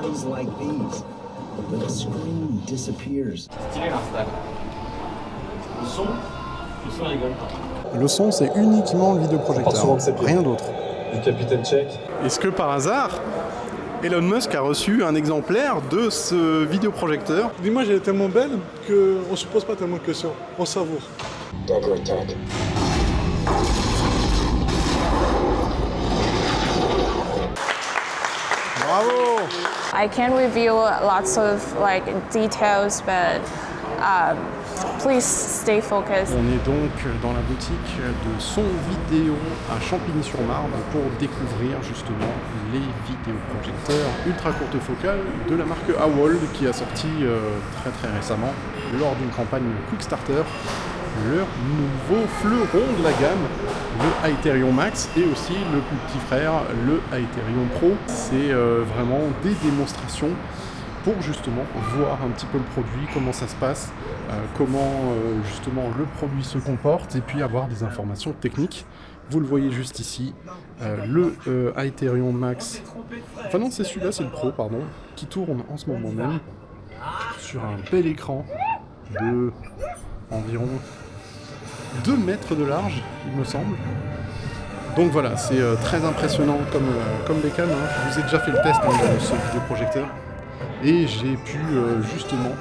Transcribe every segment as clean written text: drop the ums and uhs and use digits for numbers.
days like these, when the screen disappears. Stylé l'install. Le son rigole pas. Le son, c'est uniquement le vidéoprojecteur, rien d'autre. Du capitaine tchèque. Est-ce que par hasard, Elon Musk a reçu un exemplaire de ce vidéoprojecteur? L'image elle est tellement belle qu'on ne se pose pas tellement de questions, on savoure. Dagger attack. Bravo! I can't reveal lots of details, but please stay focused. On est donc dans la boutique de son vidéo à Champigny-sur-Marne pour découvrir justement les vidéoprojecteurs ultra courte focale de la marque AWOLD qui a sorti très récemment lors d'une campagne Quickstarter leur nouveau fleuron de la gamme, le Hyterion Max, et aussi le plus petit frère, le Hyterion Pro. C'est vraiment des démonstrations pour justement voir un petit peu le produit, comment ça se passe, comment justement le produit se comporte, et puis avoir des informations techniques. Vous le voyez juste ici, le Hyterion Max, enfin non c'est celui-là, c'est le Pro, pardon, qui tourne en ce moment même sur un bel écran de environ 2 mètres de large, il me semble. Donc voilà, c'est très impressionnant comme bécane, hein. Je vous ai déjà fait le test de ce vidéoprojecteur. Et j'ai pu justement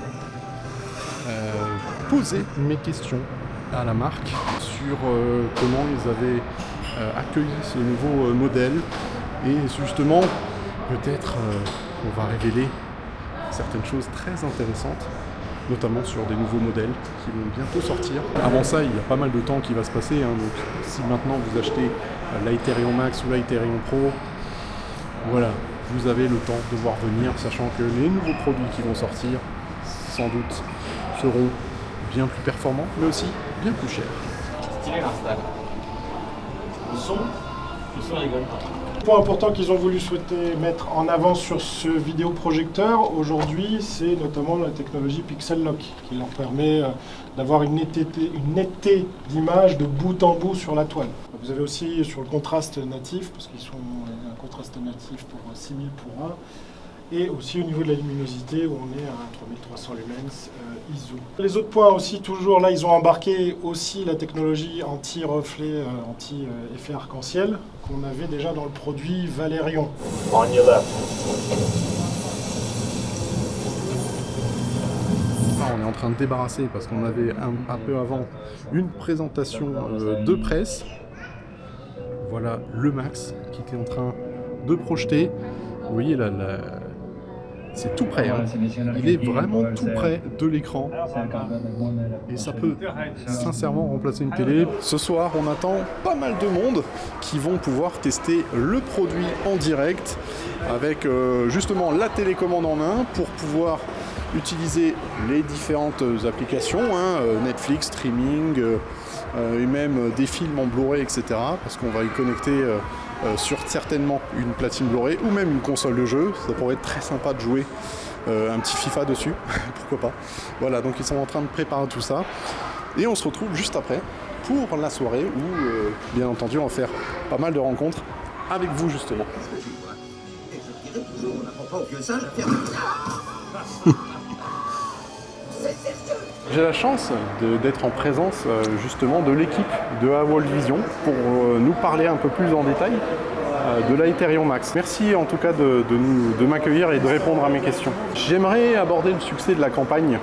poser mes questions à la marque sur comment ils avaient accueilli ce nouveau modèle. Et justement, peut-être on va révéler certaines choses très intéressantes, notamment sur des nouveaux modèles qui vont bientôt sortir. Avant ça, il y a pas mal de temps qui va se passer, hein, donc si maintenant vous achetez l'Hyterion Max ou l'Hyterion Pro, voilà, vous avez le temps de voir venir, sachant que les nouveaux produits qui vont sortir, sans doute, seront bien plus performants, mais aussi bien plus chers. Stylé l'install. Le son rigole pas. Point important qu'ils ont voulu souhaiter mettre en avant sur ce vidéoprojecteur aujourd'hui, c'est notamment la technologie Pixel Lock qui leur permet d'avoir une netteté d'image de bout en bout sur la toile. Vous avez aussi sur le contraste natif, parce qu'ils sont un contraste natif pour 6000 pour 1, et aussi au niveau de la luminosité où on est à 3300 lumens ISO. Les autres points aussi, toujours là, ils ont embarqué aussi la technologie anti-reflet, anti-effet arc-en-ciel qu'on avait déjà dans le produit Valerion. On your left. On est en train de débarrasser parce qu'on avait un peu avant une présentation de presse. Voilà le Max qui était en train de projeter. Vous voyez là, c'est tout près, hein. Il est vraiment tout près de l'écran et ça peut sincèrement remplacer une télé. Ce soir, on attend pas mal de monde qui vont pouvoir tester le produit en direct avec justement la télécommande en main pour pouvoir utiliser les différentes applications, hein, Netflix, streaming, et même des films en Blu-ray, etc. Parce qu'on va y connecter sur certainement une platine Blu-ray ou même une console de jeu. Ça pourrait être très sympa de jouer un petit FIFA dessus, pourquoi pas. Voilà, donc ils sont en train de préparer tout ça. Et on se retrouve juste après pour la soirée où, bien entendu, on va faire pas mal de rencontres avec vous, justement. J'ai la chance d'être en présence justement de l'équipe de AWOLD Vision pour nous parler un peu plus en détail de l'Hyterion Max. Merci en tout cas de m'accueillir et de répondre à mes questions. J'aimerais aborder le succès de la campagne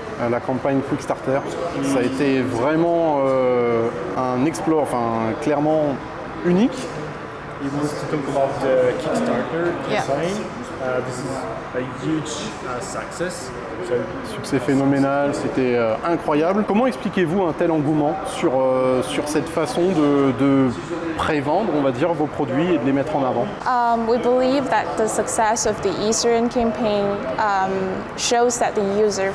Quickstarter. Ça a été vraiment un exploit, enfin clairement unique. You want to talk about the Kickstarter design. This is a huge success. Succès phénoménal, c'était incroyable. Comment expliquez-vous un tel engouement sur cette façon de prévendre, on va dire, vos produits et de les mettre en avant? We believe that the success of the Easter campaign shows that the user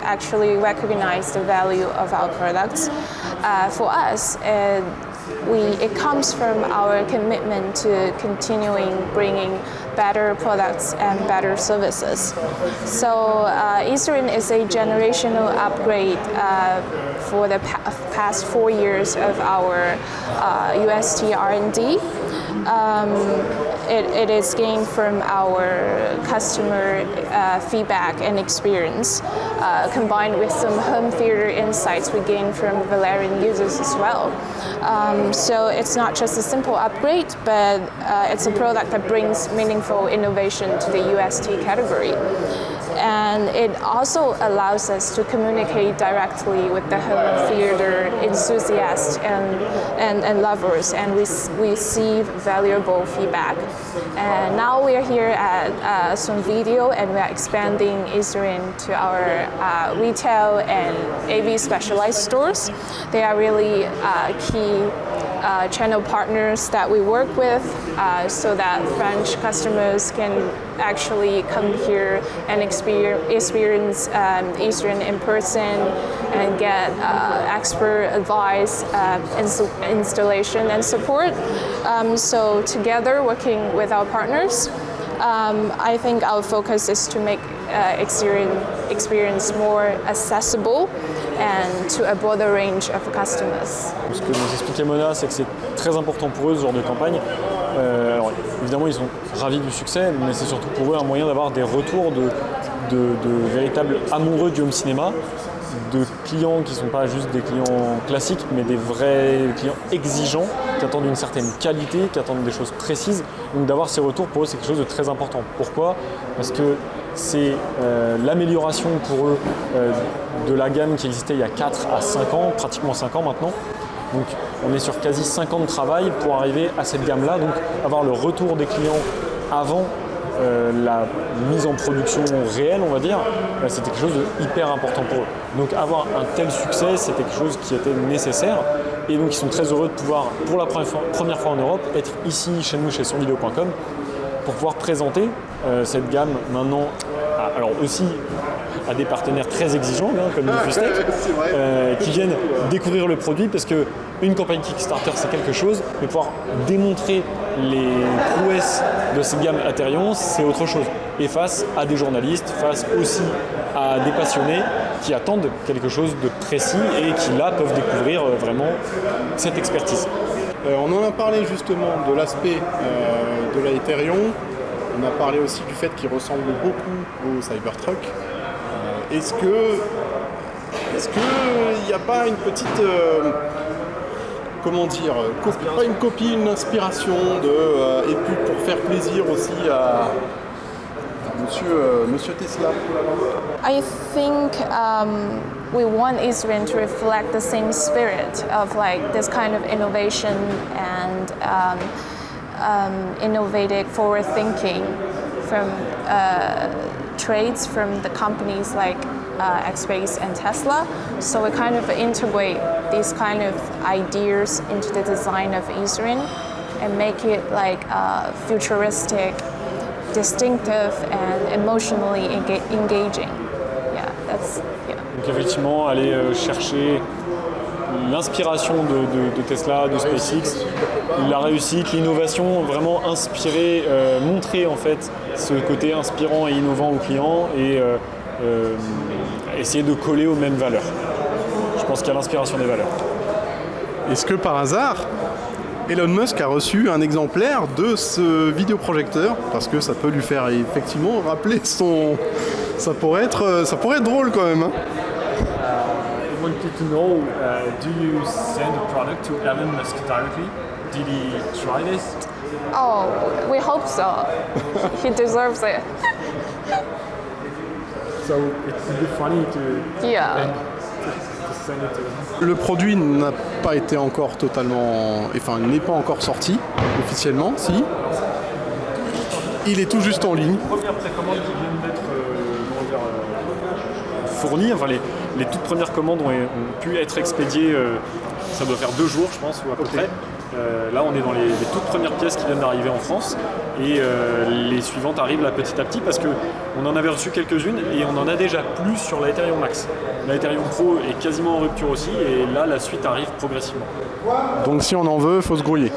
actually recognize the value of our products. For us, it comes from our commitment to continuing bringing better products and better services. So Easterin is a generational upgrade for the past 4 years of our UST R&D. it is gained from our customer feedback and experience, combined with some home theater insights we gain from Valerian users as well. So it's not just a simple upgrade, but it's a product that brings meaningful innovation to the UST category. And it also allows us to communicate directly with the home theater enthusiasts and lovers, and we see valuable feedback. And now we are here at Song Video, and we are expanding Ethereum to our retail and AV specialized stores. They are really key channel partners that we work with, so that French customers can actually come here and experience Ethereum in person and get expert advice, installation and support. So together, working with our partners, I think our focus is to make experience more accessible and to a broader range of customers. Ce que nous expliquait Mona, c'est que c'est très important pour eux ce genre de campagne. Alors évidemment, ils sont ravis du succès, mais c'est surtout pour eux un moyen d'avoir des retours de véritables amoureux du home cinéma, de clients qui ne sont pas juste des clients classiques, mais des vrais clients exigeants, qui attendent une certaine qualité, qui attendent des choses précises. Donc d'avoir ces retours, pour eux, c'est quelque chose de très important. Pourquoi ? Parce que c'est l'amélioration pour eux de la gamme qui existait il y a 4 à 5 ans, pratiquement 5 ans maintenant. Donc on est sur quasi 5 ans de travail pour arriver à cette gamme-là, donc avoir le retour des clients avant la mise en production réelle, on va dire, c'était quelque chose de hyper important pour eux. Donc avoir un tel succès, c'était quelque chose qui était nécessaire. Et donc ils sont très heureux de pouvoir, pour la première fois en Europe, être ici chez nous, chez sonvideo.com, pour pouvoir présenter cette gamme maintenant, alors aussi à des partenaires très exigeants, comme Diffustech, qui viennent découvrir le produit, parce qu'une campagne Kickstarter c'est quelque chose, mais pouvoir démontrer les prouesses de cette gamme Aterion, c'est autre chose. Et face à des journalistes, face aussi à des passionnés qui attendent quelque chose de précis et qui là peuvent découvrir vraiment cette expertise. On en a parlé justement de l'aspect de la Aterion. On a parlé aussi du fait qu'il ressemble beaucoup au Cybertruck. Est-ce qu'il n'y a pas une petite, pas une copie, une inspiration et puis pour faire plaisir aussi à Monsieur Tesla? I think we want Ethereum to reflect the same spirit of like this kind of innovation and innovative forward thinking from trades from the companies like Xbase and Tesla. So we kind of integrate these kind of ideas into the design of Ethereum and make it like futuristic, distinctive and emotionally engaging. Donc effectivement, aller chercher l'inspiration de Tesla, de SpaceX, la réussite, l'innovation, vraiment inspirer, montrer en fait ce côté inspirant et innovant aux clients et essayer de coller aux mêmes valeurs. Je pense qu'il y a l'inspiration des valeurs. Est-ce que par hasard, Elon Musk a reçu un exemplaire de ce vidéoprojecteur, parce que ça peut lui faire effectivement rappeler son... Ça pourrait être drôle quand même. Hein. I wanted to know, do you send a product to Elon Musk directly? Did he try this? Oh, we hope so. He deserves it. So it would be funny to, Yeah. to send it to him. Le produit n'a pas été encore totalement... Enfin, il n'est pas encore sorti officiellement, si. Il est tout juste en ligne. Les premières précommandes qui viennent d'être fournies, enfin les toutes premières commandes ont pu être expédiées, ça doit faire 2 jours je pense, ou à peu près. Là on est dans les toutes premières pièces qui viennent d'arriver en France et les suivantes arrivent là petit à petit parce qu'on en avait reçu quelques-unes et on en a déjà plus sur la Ethereum Max. La Ethereum Pro est quasiment en rupture aussi et là la suite arrive progressivement. Donc si on en veut, il faut se grouiller.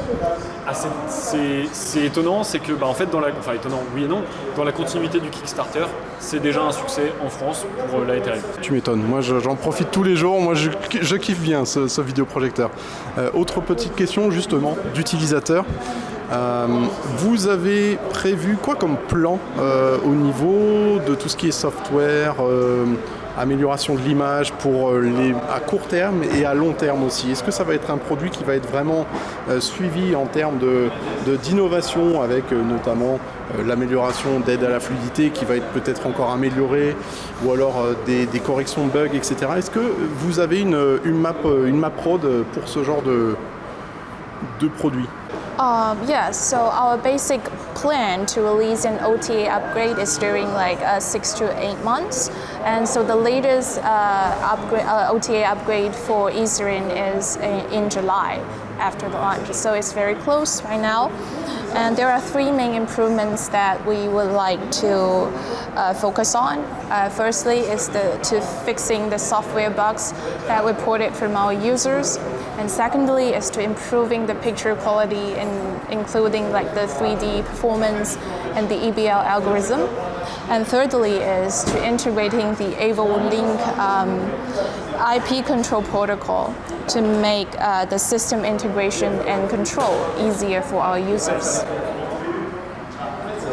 Ah, c'est étonnant, c'est que en fait étonnant, oui et non, dans la continuité du Kickstarter, c'est déjà un succès en France pour la Ethereum. Tu m'étonnes, moi j'en profite tous les jours, moi je kiffe bien ce vidéoprojecteur. Autre petite question justement d'utilisateur. Vous avez prévu quoi comme plan au niveau de tout ce qui est software, amélioration de l'image pour à court terme et à long terme aussi? Est-ce que ça va être un produit qui va être vraiment suivi en termes d'innovation avec notamment l'amélioration d'aide à la fluidité qui va être peut-être encore améliorée, ou alors des corrections de bugs, etc. Est-ce que vous avez une map prod pour ce genre de produit? Yeah, so our basic plan to release an OTA upgrade is during like 6 to 8 months. And so the latest OTA upgrade for Ethereum is in July after the launch. So it's very close right now. And there are 3 main improvements that we would like to focus on. Firstly is to fixing the software bugs that reported from our users. And secondly is to improving the picture quality, including like the 3D performance and the EBL algorithm. And thirdly is to integrating the AVO-Link IP control protocol to make the system integration and control easier for our users.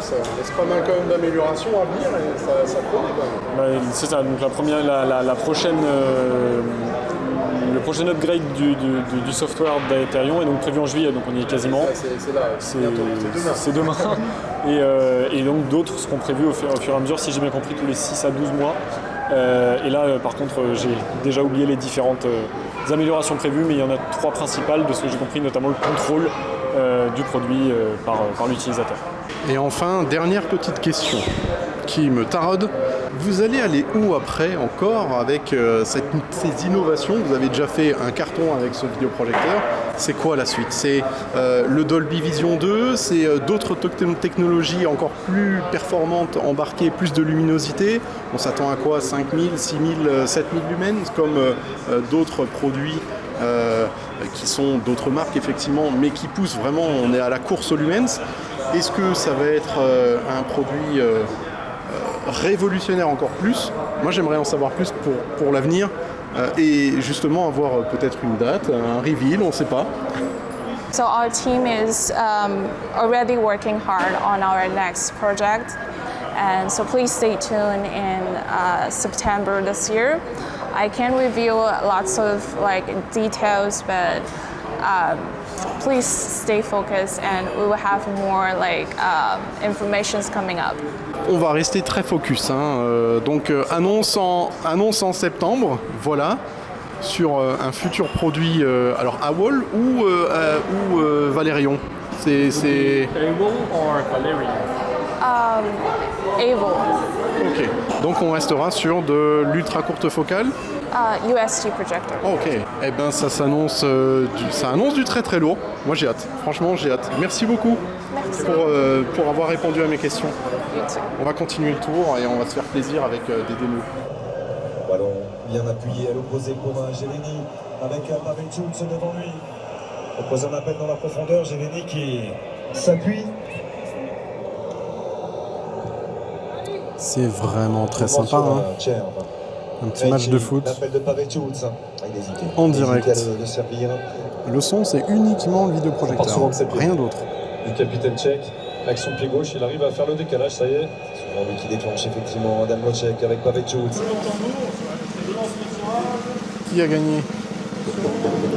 Ça laisse pas mal quand même d'améliorations à venir et ça promet quand même. C'est ça, donc la prochaine... Le prochain upgrade du software d'Ethereum est donc prévu en juillet, donc on y est quasiment. C'est là, c'est demain. Et donc d'autres seront prévus au fur et à mesure, si j'ai bien compris, tous les 6 à 12 mois. Et là, par contre, j'ai déjà oublié les différentes améliorations prévues, mais il y en a 3 principales, de ce que j'ai compris, notamment le contrôle du produit par l'utilisateur. Et enfin, dernière petite question qui me taraude. Vous allez aller où après encore avec ces innovations? Vous avez déjà fait un carton avec ce vidéoprojecteur. C'est quoi la suite? C'est le Dolby Vision 2, c'est d'autres technologies encore plus performantes embarquées, plus de luminosité. On s'attend à quoi? 5000, 6000, 7000 lumens comme d'autres produits qui sont d'autres marques effectivement, mais qui poussent vraiment, on est à la course aux lumens. Est-ce que ça va être un produit révolutionnaire encore plus? Moi j'aimerais en savoir plus pour l'avenir et justement avoir peut-être une date, un reveal, on ne sait pas. So our team is already working hard on our next project, and so please stay tuned in September this year. I can't reveal lots of like details, but please stay focused and we will have more like informations coming up. On va rester très focus, donc annonce en septembre, voilà, sur un futur produit, alors AWOL ou Valerion. C'est AWOL ou Valerion? AVO. Ok, donc on restera sur de l'ultra courte focale. UST projector. Ok, eh ben ça s'annonce, ça annonce du très très lourd. Moi j'ai hâte, franchement j'ai hâte. Merci beaucoup pour avoir répondu à mes questions. On va continuer le tour et on va se faire plaisir avec des démos. Ballon bien appuyé à l'opposé pour Geleni avec Pavel Schultz devant lui. Propose un appel dans la profondeur, Geleni qui s'appuie. C'est vraiment très sympa, hein. Un petit match de foot en direct. Le son, c'est uniquement le vidéoprojecteur, rien d'autre. Le capitaine tchèque, avec son pied gauche, il arrive à faire le décalage, ça y est. C'est souvent lui qui déclenche effectivement Adam Locek avec Pavel Schultz. Qui a gagné?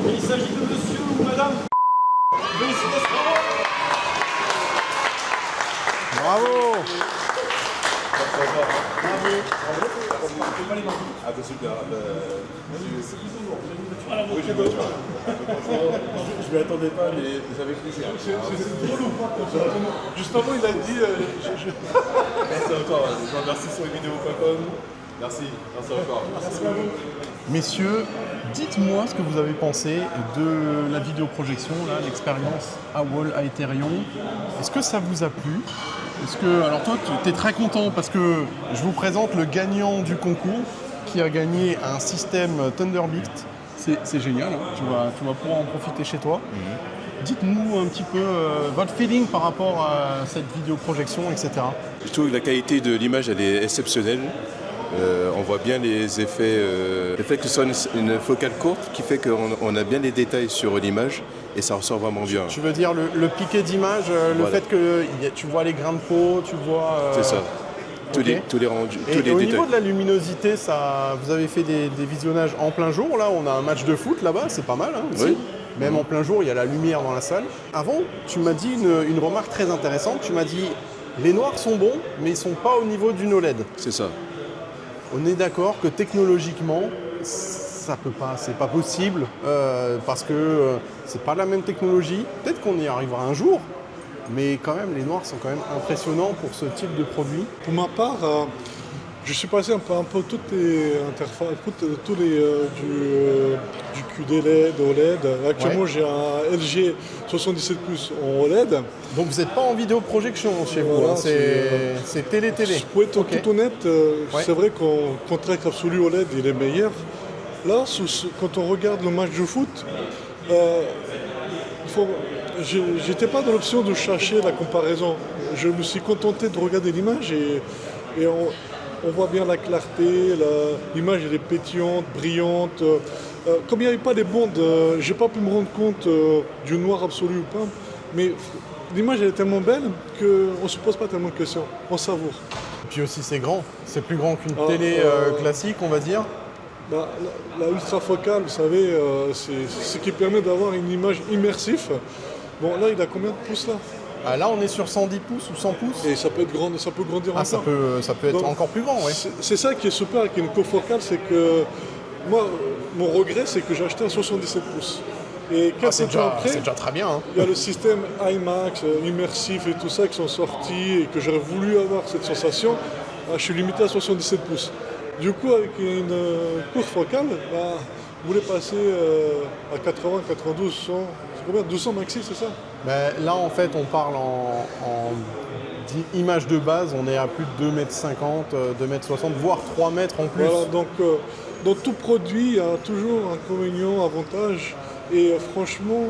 Il s'agit de monsieur ou madame. Félicitations. Bravo. Ah bah super, je m'y attendais pas, mais j'avais plaisir. Juste avant, il a dit... Merci encore, je vous remercie sur lesvidéos.com. Merci encore. Merci à vous. Messieurs, dites-moi ce que vous avez pensé de la vidéoprojection, l'expérience AWOL à Ethereum. Est-ce que ça vous a plu? Alors toi, tu es très content parce que je vous présente le gagnant du concours qui a gagné un système Thunderbit. C'est génial, hein. Tu vas pouvoir en profiter chez toi. Dites-nous un petit peu votre feeling par rapport à cette vidéoprojection, etc. Je trouve que la qualité de l'image elle est exceptionnelle. On voit bien les effets, le fait que ce soit une focale courte qui fait qu'on a bien les détails sur l'image et ça ressort vraiment bien. Tu veux dire le piqué d'image, le Voilà. fait que tu vois les grains de peau, tu vois... C'est ça. Tous ok. les rendus, Et tous les au détails. niveau de la luminosité, vous avez fait des visionnages en plein jour. Là, on a un match de foot là-bas, c'est pas mal aussi. Oui. Même en plein jour, il y a la lumière dans la salle. Avant, tu m'as dit une remarque très intéressante. Tu m'as dit, les noirs sont bons, mais ils sont pas au niveau d'une OLED. C'est ça. On est d'accord que technologiquement, ça peut pas, c'est pas possible parce que c'est pas la même technologie. Peut-être qu'on y arrivera un jour, mais quand même, les noirs sont quand même impressionnants pour ce type de produit. Pour ma part, je suis passé un peu toutes les interfaces, tous les du QD LED, OLED. Actuellement, Ouais. j'ai un LG 77 Plus en OLED. Donc vous n'êtes pas en vidéoprojection chez vous, Voilà, hein, c'est télé-télé. Pour être Ok. tout honnête, Ouais. c'est vrai qu'en contraste absolu OLED, il est meilleur. Là, quand on regarde le match de foot, j'étais pas dans l'option de chercher la comparaison. Je me suis contenté de regarder l'image et on voit bien la clarté, l'image elle est pétillante, brillante. Comme il n'y avait pas les bandes, j'ai pas pu me rendre compte du noir absolu ou pas, mais l'image elle est tellement belle qu'on ne se pose pas tellement de questions, on savoure. Et puis aussi c'est grand, c'est plus grand qu'une Ah, télé classique on va dire. Bah, la ultra focale, vous savez, c'est ce qui permet d'avoir une image immersive. Bon, là, il a combien de pouces là? Ah, là on est sur 110 pouces ou 100 pouces. Et ça peut être grand, ça peut grandir Ah, encore. ça peut être Donc, encore plus grand, ouais. C'est ça qui est super avec une cofocale, c'est que moi, mon regret, c'est que j'ai acheté un 77 pouces. Et Ah, quelques c'est temps après, déjà très bien. Hein. il y a le système IMAX, immersif et tout ça qui sont sortis et que j'aurais voulu avoir cette sensation. Je suis limité à 77 pouces. Du coup, avec une courte focale, vous voulez passer à 80, 92, 100, c'est combien? 200 maxi, c'est ça? Ben, là en fait on parle en image de base, on est à plus de 2,50 m, 2,60 m, voire 3 mètres en plus. Voilà, donc dans tout produit, il y a toujours inconvénients, avantages. Et franchement,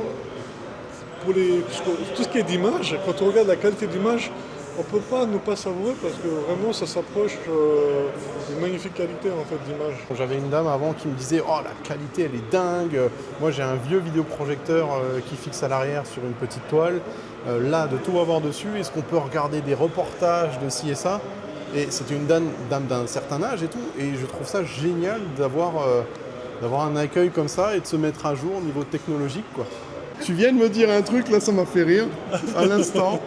pour tout ce qui est d'image, quand on regarde la qualité d'image, on ne peut pas ne pas savourer parce que vraiment ça s'approche d'une magnifique qualité en fait d'image. J'avais une dame avant qui me disait « Oh, la qualité, elle est dingue !» Moi, j'ai un vieux vidéoprojecteur qui fixe à l'arrière sur une petite toile. Là, de tout avoir dessus, est-ce qu'on peut regarder des reportages de ci et ça? Et c'était une dame d'un certain âge et tout. Et je trouve ça génial d'avoir un accueil comme ça et de se mettre à jour au niveau technologique, quoi. Tu viens de me dire un truc, là, ça m'a fait rire à l'instant.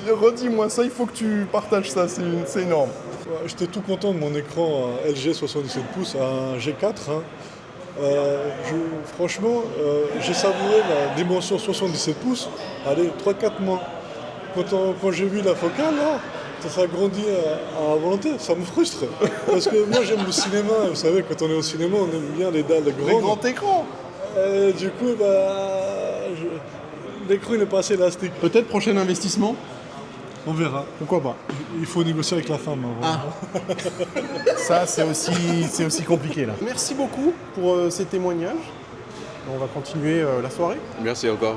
Redis-moi ça, il faut que tu partages ça, c'est énorme. Ouais, j'étais tout content de mon écran LG 77 pouces, un G4. Hein. Franchement, j'ai savouré la dimension 77 pouces, allez, 3-4 mois. Quand j'ai vu la focale, là, ça s'agrandit à volonté, ça me frustre. Parce que moi j'aime le cinéma, vous savez, quand on est au cinéma, on aime bien les dalles grandes. Les grands écrans. Du coup, l'écran n'est pas assez élastique. Peut-être prochain investissement. On verra. Pourquoi pas? Il faut négocier avec la femme avant. Ça, c'est aussi compliqué là. Merci beaucoup pour ces témoignages. On va continuer la soirée. Merci encore.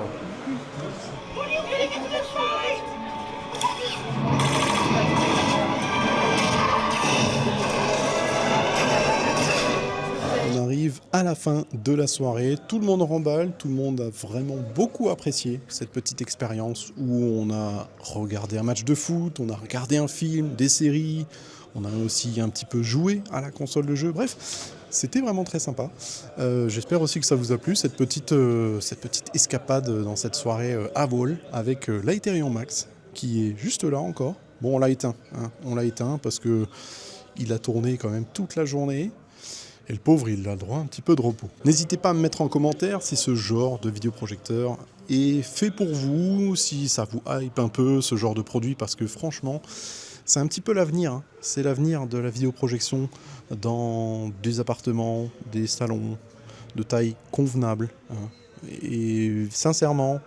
On arrive à la fin de la soirée, tout le monde remballe, tout le monde a vraiment beaucoup apprécié cette petite expérience où on a regardé un match de foot, on a regardé un film, des séries, on a aussi un petit peu joué à la console de jeu, bref, c'était vraiment très sympa. J'espère aussi que ça vous a plu, cette petite escapade dans cette soirée à vol avec l'Hyperion Max qui est juste là encore. Bon, on l'a éteint parce que il a tourné quand même toute la journée. Et le pauvre, il a le droit à un petit peu de repos. N'hésitez pas à me mettre en commentaire si ce genre de vidéoprojecteur est fait pour vous, si ça vous hype un peu, ce genre de produit, parce que franchement, c'est un petit peu l'avenir. Hein. C'est l'avenir de la vidéoprojection dans des appartements, des salons de taille convenable. Hein. Et sincèrement,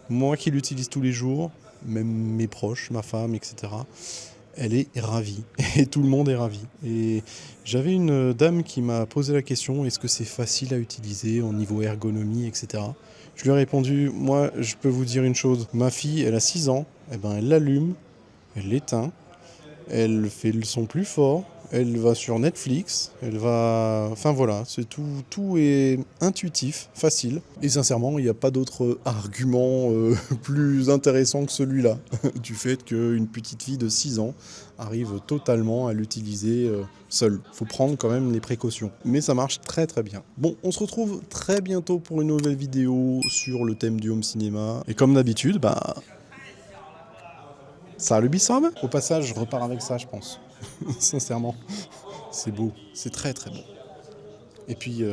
moi qui l'utilise tous les jours, même mes proches, ma femme, etc., elle est ravie et tout le monde est ravi. Et j'avais une dame qui m'a posé la question, est-ce que c'est facile à utiliser au niveau ergonomie, etc. Je lui ai répondu, moi je peux vous dire une chose, ma fille elle a 6 ans, eh ben, elle l'allume, elle l'éteint, elle fait le son plus fort, elle va sur Netflix, elle va... Enfin voilà, c'est tout est intuitif, facile. Et sincèrement, il n'y a pas d'autre argument plus intéressant que celui-là, du fait qu'une petite fille de 6 ans arrive totalement à l'utiliser seule. Faut prendre quand même les précautions. Mais ça marche très très bien. Bon, on se retrouve très bientôt pour une nouvelle vidéo sur le thème du home cinéma. Et comme d'habitude, bah... Salut Bissom. Au passage, je repars avec ça, je pense. Sincèrement. C'est beau. C'est très très beau. Et puis,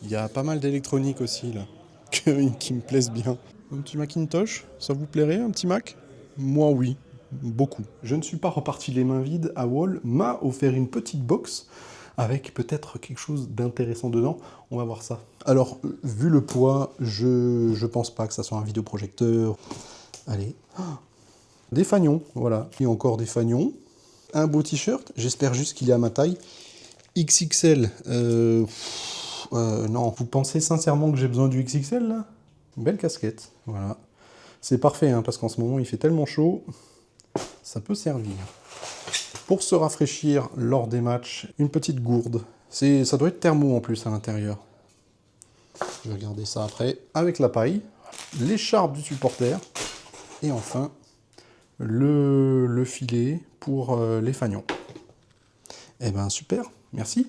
il y a pas mal d'électronique aussi, là, qui me plaisent bien. Un petit Macintosh, ça vous plairait, un petit Mac? Moi, oui. Beaucoup. Je ne suis pas reparti les mains vides. AWOL m'a offert une petite box avec peut-être quelque chose d'intéressant dedans. On va voir ça. Alors, vu le poids, je pense pas que ça soit un vidéoprojecteur. Allez. Des fagnons, voilà. Et encore des fagnons. Un beau t-shirt. J'espère juste qu'il est à ma taille. XXL. Non. Vous pensez sincèrement que j'ai besoin du XXL, là? Belle casquette. Voilà. C'est parfait, hein, parce qu'en ce moment, il fait tellement chaud. Ça peut servir. Pour se rafraîchir lors des matchs, une petite gourde. Ça doit être thermo en plus à l'intérieur. Je vais regarder ça après. Avec la paille, l'écharpe du supporter, et enfin le filet pour les fagnons. Eh ben super, merci.